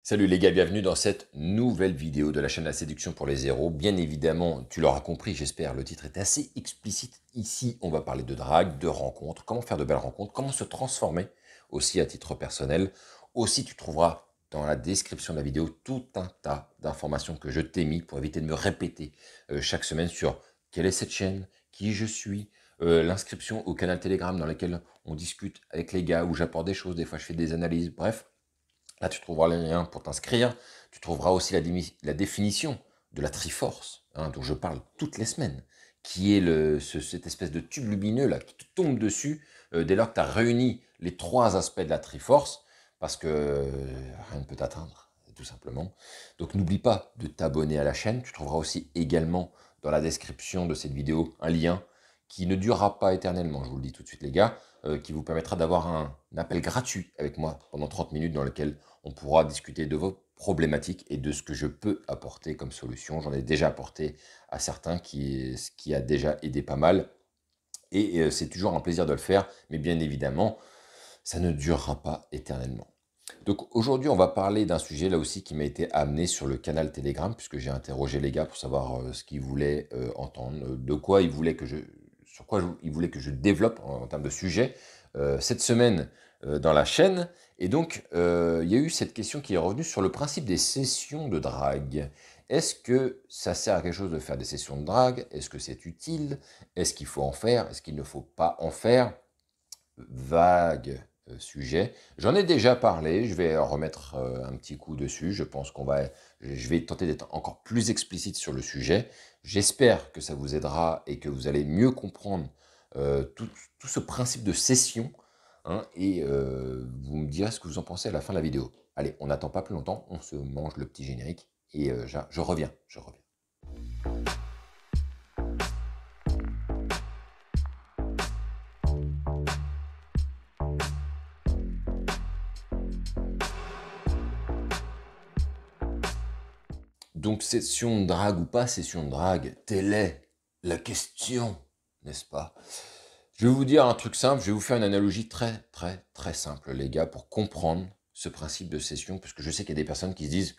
Salut les gars, bienvenue dans cette nouvelle vidéo de la chaîne La Séduction pour les zéros. Bien évidemment, tu l'auras compris, j'espère, le titre est assez explicite. Ici, on va parler de drague, de rencontres, comment faire de belles rencontres, comment se transformer aussi à titre personnel. Aussi, tu trouveras dans la description de la vidéo tout un tas d'informations que je t'ai mis pour éviter de me répéter chaque semaine sur quelle est cette chaîne, qui je suis, l'inscription au canal Telegram dans lequel on discute avec les gars, où j'apporte des choses, des fois je fais des analyses, bref. Là, tu trouveras le lien pour t'inscrire. Tu trouveras aussi la définition de la Triforce, dont je parle toutes les semaines, qui est cette espèce de tube lumineux là, qui te tombe dessus dès lors que tu as réuni les trois aspects de la Triforce, parce que rien ne peut t'atteindre, tout simplement. Donc n'oublie pas de t'abonner à la chaîne. Tu trouveras aussi également dans la description de cette vidéo un lien qui ne durera pas éternellement, je vous le dis tout de suite les gars, qui vous permettra d'avoir un appel gratuit avec moi pendant 30 minutes dans lequel on pourra discuter de vos problématiques et de ce que je peux apporter comme solution. J'en ai déjà apporté à certains ce qui a déjà aidé pas mal. Et c'est toujours un plaisir de le faire, mais bien évidemment, ça ne durera pas éternellement. Donc aujourd'hui, on va parler d'un sujet là aussi qui m'a été amené sur le canal Telegram, puisque j'ai interrogé les gars pour savoir ce qu'ils voulaient entendre, de quoi ils voulaient que sur quoi ils voulaient que je développe en termes de sujet cette semaine dans la chaîne. Et donc, il y a eu cette question qui est revenue sur le principe des sessions de drague. Est-ce que ça sert à quelque chose de faire des sessions de drague? Est-ce que c'est utile? Est-ce qu'il faut en faire? Est-ce qu'il ne faut pas en faire? Vague sujet. J'en ai déjà parlé, je vais remettre un petit coup dessus. Je vais tenter d'être encore plus explicite sur le sujet. J'espère que ça vous aidera et que vous allez mieux comprendre tout ce principe de session, hein, et vous me direz ce que vous en pensez à la fin de la vidéo. Allez, on n'attend pas plus longtemps, on se mange le petit générique et je reviens, je reviens. Donc, session de drague ou pas session de drague, telle est la question, n'est-ce pas? Je vais vous dire un truc simple, je vais vous faire une analogie très, très, très simple, les gars, pour comprendre ce principe de session, parce que je sais qu'il y a des personnes qui se disent,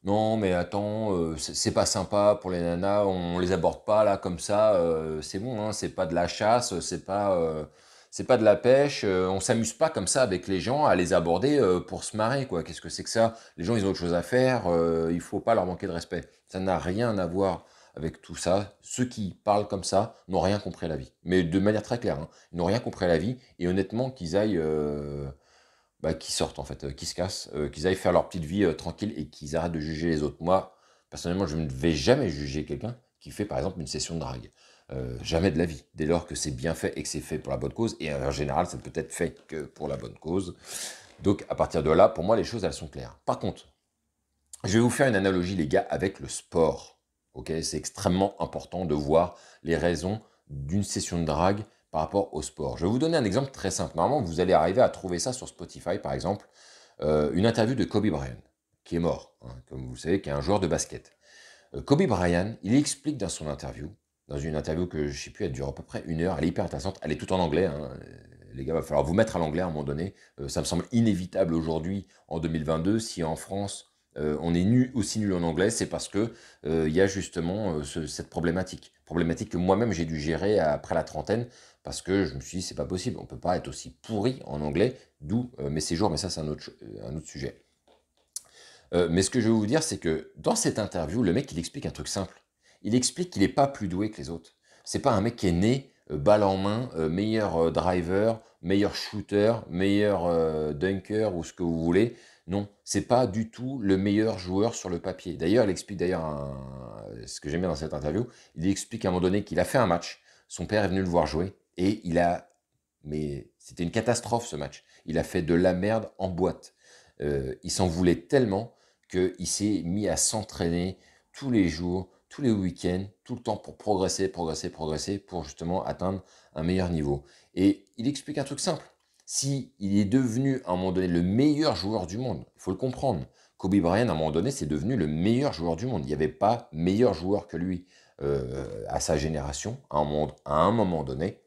non, mais attends, c'est pas sympa pour les nanas, on les aborde pas là comme ça, c'est bon, hein, c'est pas de la chasse, c'est pas de la pêche, on s'amuse pas comme ça avec les gens à les aborder pour se marrer, quoi. Qu'est-ce que c'est que ça? Les gens, ils ont autre chose à faire, il faut pas leur manquer de respect. Ça n'a rien à voir avec tout ça. Ceux qui parlent comme ça n'ont rien compris à la vie. Mais de manière très claire, hein, ils n'ont rien compris à la vie, et honnêtement, qu'ils aillent qui sortent en fait, qui se cassent, qu'ils aillent faire leur petite vie tranquille et qu'ils arrêtent de juger les autres. Moi, personnellement, je ne vais jamais juger quelqu'un qui fait par exemple une session de drague. Jamais de la vie, dès lors que c'est bien fait et que c'est fait pour la bonne cause, et en général, ça ne peut être fait que pour la bonne cause. Donc à partir de là, pour moi, les choses, elles sont claires. Par contre, je vais vous faire une analogie, les gars, avec le sport. Ok, c'est extrêmement important de voir les raisons d'une session de drague par rapport au sport. Je vais vous donner un exemple très simple. Normalement, vous allez arriver à trouver ça sur Spotify, par exemple, une interview de Kobe Bryant, qui est mort, hein, comme vous savez, qui est un joueur de basket. Kobe Bryant, il explique dans son interview, dans une interview que je ne sais plus, elle dure à peu près 1 heure, elle est hyper intéressante, elle est tout en anglais, hein. Les gars, il va falloir vous mettre à l'anglais à un moment donné. Ça me semble inévitable aujourd'hui, en 2022, si en France, on est aussi nul en anglais, c'est parce que il y a justement cette problématique. Problématique que moi-même j'ai dû gérer après la trentaine, parce que je me suis dit, c'est pas possible, on peut pas être aussi pourri en anglais, d'où mes séjours, mais ça c'est un autre sujet. Mais ce que je veux vous dire, c'est que dans cette interview, le mec, il explique un truc simple. Il explique qu'il n'est pas plus doué que les autres. C'est pas un mec qui est né balle en main, meilleur driver, meilleur shooter, meilleur dunker ou ce que vous voulez. Non, c'est pas du tout le meilleur joueur sur le papier. D'ailleurs, il explique ce que j'aime bien dans cette interview. Il explique à un moment donné qu'il a fait un match. Son père est venu le voir jouer et mais c'était une catastrophe ce match. Il a fait de la merde en boîte. Il s'en voulait tellement qu'il s'est mis à s'entraîner tous les jours, tous les week-ends, tout le temps pour progresser, progresser, progresser, pour justement atteindre un meilleur niveau. Et il explique un truc simple. Si il est devenu à un moment donné le meilleur joueur du monde, il faut le comprendre. Kobe Bryant, à un moment donné, c'est devenu le meilleur joueur du monde. Il n'y avait pas meilleur joueur que lui à sa génération, à un moment donné.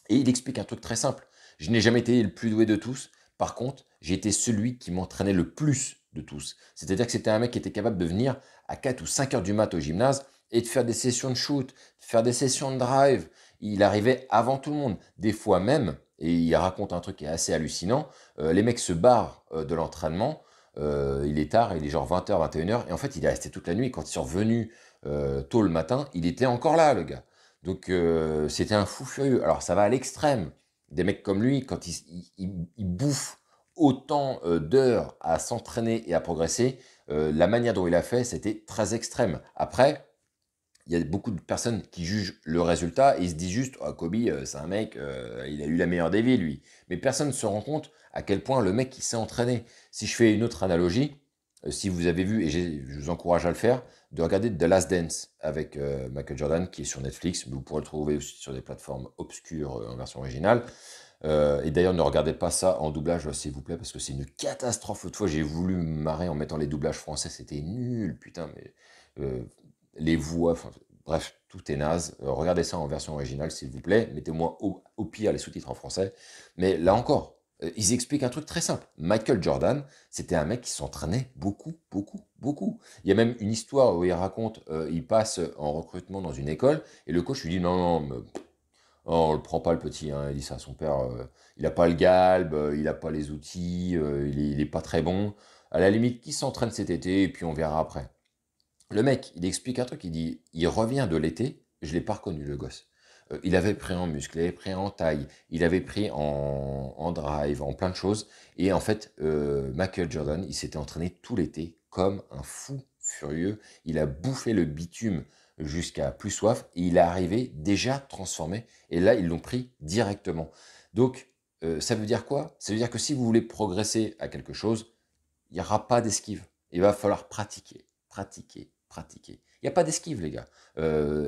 Et il explique un truc très simple. Je n'ai jamais été le plus doué de tous. Par contre, j'ai été celui qui m'entraînait le plus de tous. C'est-à-dire que c'était un mec qui était capable de venir à 4 ou 5 heures du mat au gymnase et de faire des sessions de shoot, de faire des sessions de drive. Il arrivait avant tout le monde. Des fois même, et il raconte un truc qui est assez hallucinant, les mecs se barrent de l'entraînement, il est tard, il est genre 20 h, 21 h, et en fait il est resté toute la nuit. Quand ils sont revenus tôt le matin, il était encore là, le gars. Donc c'était un fou furieux. Alors ça va à l'extrême. Des mecs comme lui, quand ils bouffent autant d'heures à s'entraîner et à progresser, la manière dont il a fait, c'était très extrême. Après, il y a beaucoup de personnes qui jugent le résultat et ils se disent juste, oh, Kobe, c'est un mec, il a eu la meilleure des vies, lui. Mais personne ne se rend compte à quel point le mec, il s'est entraîné. Si je fais une autre analogie, si vous avez vu, et je vous encourage à le faire, de regarder The Last Dance avec Michael Jordan, qui est sur Netflix, mais vous pourrez le trouver aussi sur des plateformes obscures en version originale. Et d'ailleurs, ne regardez pas ça en doublage, s'il vous plaît, parce que c'est une catastrophe. L'autre fois, j'ai voulu me marrer en mettant les doublages français, c'était nul, putain, mais les voix, enfin, bref, tout est naze. Regardez ça en version originale, s'il vous plaît. Mettez-moi au pire les sous-titres en français. Mais là encore, ils expliquent un truc très simple. Michael Jordan, c'était un mec qui s'entraînait beaucoup, beaucoup, beaucoup. Il y a même une histoire où il raconte, il passe en recrutement dans une école, et le coach lui dit non, non, mais oh, on le prend pas le petit, hein. Il dit ça à son père. Il a pas le galbe, il a pas les outils, il est pas très bon. À la limite, qu'il s'entraîne cet été et puis on verra après. Le mec, il explique un truc, il dit, il revient de l'été, je l'ai pas reconnu le gosse. Il avait pris en muscle, il avait pris en taille, il avait pris en drive, en plein de choses. Et en fait, Michael Jordan, il s'était entraîné tout l'été comme un fou furieux. Il a bouffé le bitume jusqu'à plus soif et il est arrivé déjà transformé. Et là, ils l'ont pris directement. Donc, ça veut dire quoi? Ça veut dire que si vous voulez progresser à quelque chose, il n'y aura pas d'esquive. Il va falloir pratiquer, pratiquer, pratiquer. Il n'y a pas d'esquive, les gars.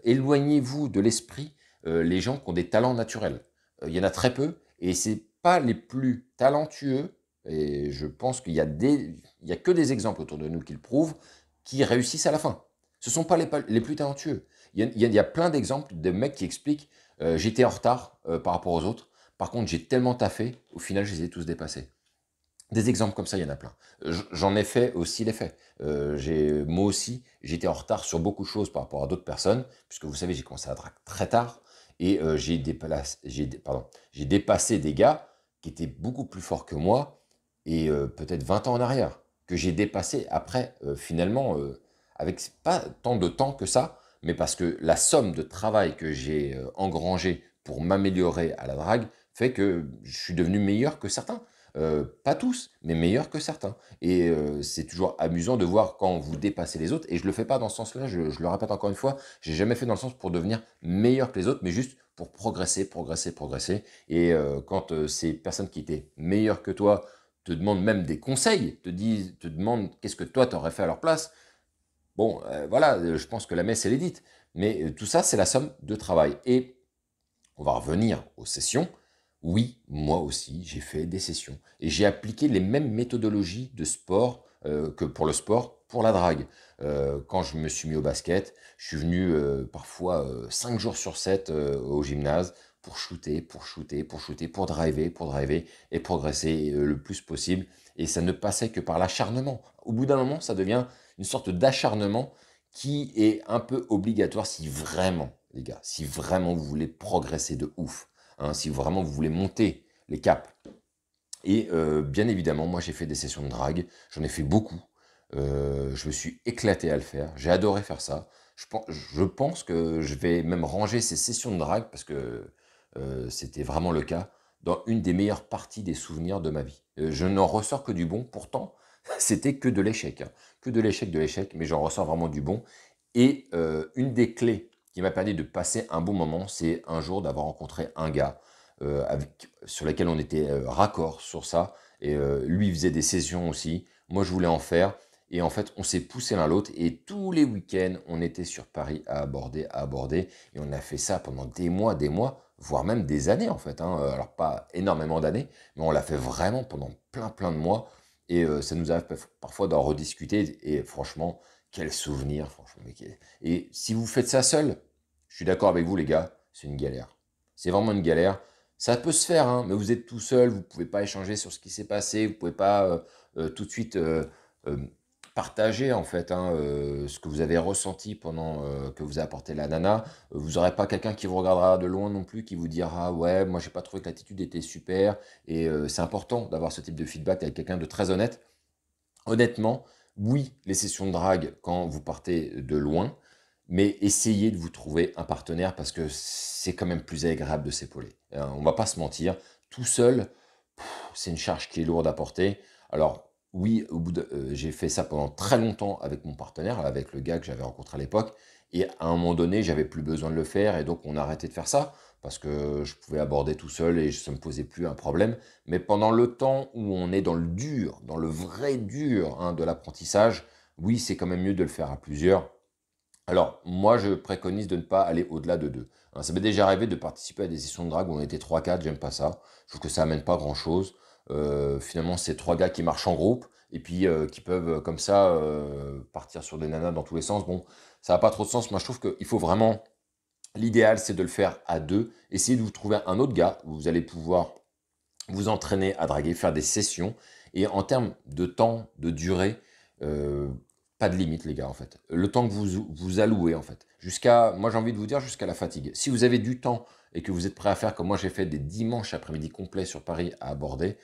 Éloignez-vous de l'esprit les gens qui ont des talents naturels. Il y en a très peu, et c'est pas les plus talentueux, et je pense il y a que des exemples autour de nous qui le prouvent, qui réussissent à la fin. Ce ne sont pas les plus talentueux. Il y a plein d'exemples de mecs qui expliquent j'étais en retard par rapport aux autres, par contre j'ai tellement taffé, au final je les ai tous dépassés. Des exemples comme ça, il y en a plein. J'en ai fait aussi l'effet. Moi aussi, j'étais en retard sur beaucoup de choses par rapport à d'autres personnes, puisque vous savez, j'ai commencé à drague très tard, et j'ai dépassé des gars qui étaient beaucoup plus forts que moi, et peut-être 20 ans en arrière, que j'ai dépassé après, finalement, avec pas tant de temps que ça, mais parce que la somme de travail que j'ai engrangé pour m'améliorer à la drague fait que je suis devenu meilleur que certains. Pas tous, mais meilleurs que certains. Et c'est toujours amusant de voir quand vous dépassez les autres. Et je le fais pas dans ce sens-là, je le répète encore une fois, j'ai jamais fait dans le sens pour devenir meilleur que les autres, mais juste pour progresser, progresser, progresser. Et quand ces personnes qui étaient meilleures que toi te demandent même des conseils, te demandent qu'est-ce que toi t'aurais fait à leur place, bon, voilà, je pense que la messe elle est dite. Mais tout ça, c'est la somme de travail. Et on va revenir aux sessions. Oui, moi aussi, j'ai fait des sessions. Et j'ai appliqué les mêmes méthodologies de sport que pour le sport, pour la drague. Quand je me suis mis au basket, je suis venu parfois 5 jours sur 7 au gymnase pour shooter, pour shooter, pour shooter, pour driver et progresser le plus possible. Et ça ne passait que par l'acharnement. Au bout d'un moment, ça devient une sorte d'acharnement qui est un peu obligatoire si vraiment, les gars, si vraiment vous voulez progresser de ouf, hein, si vraiment vous voulez monter les caps. Et bien évidemment, moi j'ai fait des sessions de drague, j'en ai fait beaucoup. Je me suis éclaté à le faire, j'ai adoré faire ça. Je pense que je vais même ranger ces sessions de drague, parce que c'était vraiment le cas, dans une des meilleures parties des souvenirs de ma vie. Je n'en ressors que du bon, pourtant, c'était que de l'échec, hein. Que de l'échec, mais j'en ressors vraiment du bon. Et une des clés qui m'a permis de passer un bon moment, c'est un jour d'avoir rencontré un gars sur lequel on était raccord sur ça. Et lui, il faisait des sessions aussi. Moi, je voulais en faire. Et en fait, on s'est poussé l'un l'autre. Et tous les week-ends, on était sur Paris à aborder, à aborder. Et on a fait ça pendant des mois, voire même des années, en fait, hein. Alors, pas énormément d'années, mais on l'a fait vraiment pendant plein, plein de mois. Et ça nous arrive parfois d'en rediscuter. Et franchement, quel souvenir, franchement. Et si vous faites ça seul, je suis d'accord avec vous, les gars, c'est une galère. C'est vraiment une galère. Ça peut se faire, hein, mais vous êtes tout seul, vous ne pouvez pas échanger sur ce qui s'est passé, vous ne pouvez pas tout de suite Partagez en fait hein, ce que vous avez ressenti pendant que vous a apporté la nana. Vous n'aurez pas quelqu'un qui vous regardera de loin non plus, qui vous dira ouais, moi j'ai pas trouvé que l'attitude était super. Et c'est important d'avoir ce type de feedback avec quelqu'un de très honnête. Honnêtement, oui, les sessions de drague quand vous partez de loin, mais essayez de vous trouver un partenaire parce que c'est quand même plus agréable de s'épauler. On va pas se mentir, tout seul, c'est une charge qui est lourde à porter. Alors oui, j'ai fait ça pendant très longtemps avec mon partenaire, avec le gars que j'avais rencontré à l'époque, et à un moment donné, j'avais plus besoin de le faire, et donc on a arrêté de faire ça, parce que je pouvais aborder tout seul et ça ne me posait plus un problème. Mais pendant le temps où on est dans le dur, dans le vrai dur hein, de l'apprentissage, oui, c'est quand même mieux de le faire à plusieurs. Alors, moi, je préconise de ne pas aller au-delà de 2. Hein, ça m'est déjà arrivé de participer à des sessions de drague où on était 3-4, j'aime pas ça. Je trouve que ça amène pas grand-chose. Finalement, c'est 3 gars qui marchent en groupe et puis qui peuvent comme ça partir sur des nanas dans tous les sens. Bon, ça n'a pas trop de sens. Moi, je trouve qu'il faut vraiment... L'idéal, c'est de le faire à 2. Essayez de vous trouver un autre gars où vous allez pouvoir vous entraîner à draguer, faire des sessions. Et en termes de temps, de durée, euh, pas de limite, les gars, en fait. Le temps que vous allouez, en fait. Moi, j'ai envie de vous dire jusqu'à la fatigue. Si vous avez du temps et que vous êtes prêt à faire, comme moi, j'ai fait des dimanches après-midi complets sur Paris à aborder,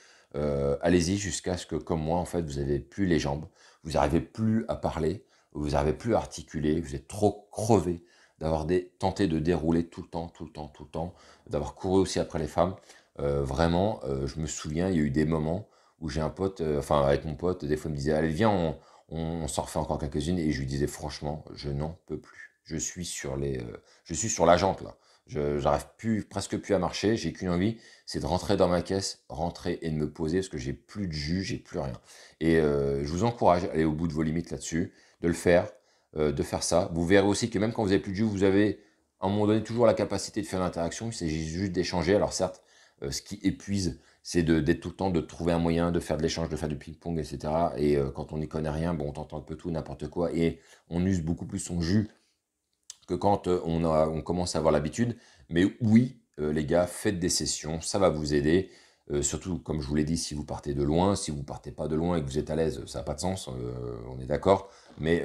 allez-y jusqu'à ce que, comme moi, en fait, vous n'avez plus les jambes, vous n'arrivez plus à parler, vous n'arrivez plus à articuler, vous êtes trop crevé d'avoir tenté de dérouler tout le temps, tout le temps, tout le temps, d'avoir couru aussi après les femmes. Vraiment, je me souviens, il y a eu des moments où j'ai un pote, enfin avec mon pote, des fois il me disait, allez viens, on s'en refait encore quelques-unes, et je lui disais franchement, je n'en peux plus. Je suis sur la jante là. J'arrive plus, presque plus à marcher. J'ai qu'une envie, c'est de rentrer dans ma caisse, rentrer et de me poser parce que j'ai plus de jus, j'ai plus rien. Et je vous encourage à aller au bout de vos limites là-dessus, de le faire, de faire ça. Vous verrez aussi que même quand vous avez plus de jus, vous avez à un moment donné toujours la capacité de faire l'interaction. Il s'agit juste d'échanger. Alors certes, ce qui épuise, c'est d'être tout le temps, de trouver un moyen, de faire de l'échange, de faire du ping-pong, etc. Et quand on n'y connaît rien, bon, on tente un peu tout, n'importe quoi, et on use beaucoup plus son jus que quand on commence à avoir l'habitude. Mais oui, les gars, faites des sessions, ça va vous aider. Surtout, comme je vous l'ai dit, si vous partez de loin, si vous partez pas de loin et que vous êtes à l'aise, ça n'a pas de sens, on est d'accord. Mais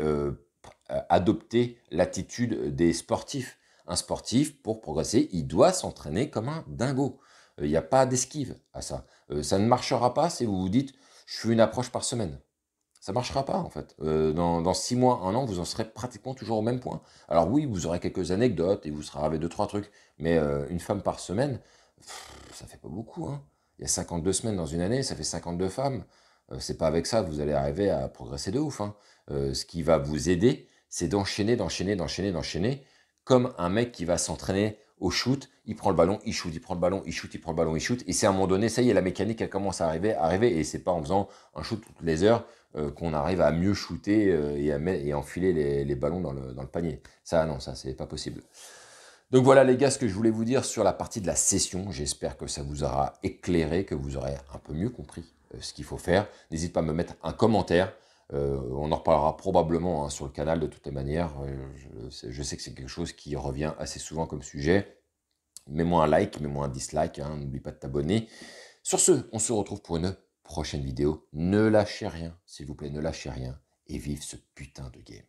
adoptez l'attitude des sportifs. Un sportif, pour progresser, il doit s'entraîner comme un dingo. Il n'y a pas d'esquive à ça. Ça ne marchera pas si vous vous dites, je fais une approche par semaine. Ça ne marchera pas, en fait. Dans 6 mois, 1 an, vous en serez pratiquement toujours au même point. Alors oui, vous aurez quelques anecdotes et vous serez avec 2-3 trucs, mais une femme par semaine, ça fait pas beaucoup, hein. Il y a 52 semaines dans une année, ça fait 52 femmes. C'est pas avec ça que vous allez arriver à progresser de ouf, hein. Ce qui va vous aider, c'est d'enchaîner, d'enchaîner, d'enchaîner, d'enchaîner, comme un mec qui va s'entraîner au shoot, il prend le ballon, il shoot, il prend le ballon, il shoot, il prend le ballon, il shoot, et c'est à un moment donné, ça y est, la mécanique, elle commence à arriver, et c'est pas en faisant un shoot toutes les heures qu'on arrive à mieux shooter et enfiler les ballons dans le panier. Ça, non, ça, c'est pas possible. Donc voilà les gars, ce que je voulais vous dire sur la partie de la session. J'espère que ça vous aura éclairé, que vous aurez un peu mieux compris ce qu'il faut faire. N'hésite pas à me mettre un commentaire. On en reparlera probablement hein, sur le canal de toutes les manières. Je sais que c'est quelque chose qui revient assez souvent comme sujet. Mets-moi un like, mets-moi un dislike, hein, n'oublie pas de t'abonner. Sur ce, on se retrouve pour une prochaine vidéo. Ne lâchez rien, s'il vous plaît, ne lâchez rien et vive ce putain de game.